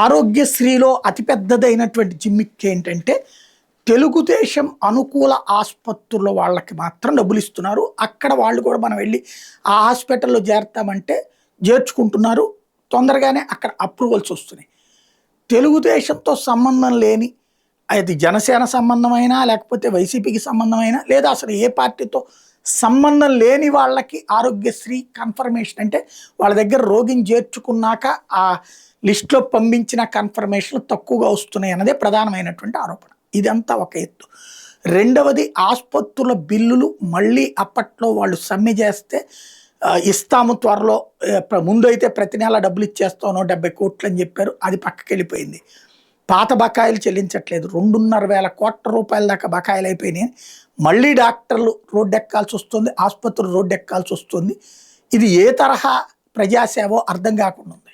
ఆరోగ్యశ్రీలో అతిపెద్దదైనటువంటి జిమ్మిక్ ఏంటంటే తెలుగుదేశం అనుకూల ఆసుపత్రుల వాళ్ళకి మాత్రం డబ్బులు ఇస్తున్నారు. అక్కడ వాళ్ళు కూడా మనం వెళ్ళి ఆ హాస్పిటల్లో చేరతామంటే చేర్చుకుంటున్నారు. తొందరగానే అక్కడ అప్రూవల్స్ వస్తున్నాయి. తెలుగుదేశంతో సంబంధం లేని, అది జనసేన సంబంధమైనా లేకపోతే వైసీపీకి సంబంధమైనా లేదా అసలు ఏ పార్టీతో సంబంధం లేని వాళ్ళకి ఆరోగ్యశ్రీ కన్ఫర్మేషన్ అంటే వాళ్ళ దగ్గర రోగిని చేర్చుకున్నాక ఆ లిస్ట్లో పంపించిన కన్ఫర్మేషన్లు తక్కువగా వస్తున్నాయి అన్నదే ప్రధానమైనటువంటి ఆరోపణ. ఇదంతా ఒక ఎత్తు. రెండవది, ఆసుపత్రుల బిల్లులు మళ్ళీ అప్పట్లో వాళ్ళు సమ్మె చేస్తే ఇస్తాము త్వరలో, ముందు అయితే ప్రతి నెల డబ్బులు ఇచ్చేస్తాను 70 కోట్లు అని చెప్పారు. అది పక్కకి వెళ్ళిపోయింది. పాత బకాయిలు చెల్లించట్లేదు. 2,500,000 కోట్ల రూపాయల దాకా బకాయిలు అయిపోయినాయి. మళ్ళీ డాక్టర్లు రోడ్డెక్కాల్సి వస్తుంది, ఆసుపత్రులు రోడ్డెక్కాల్సి వస్తుంది. ఇది ఏ తరహా ప్రజాసేవో అర్థం కాకుండా ఉంది.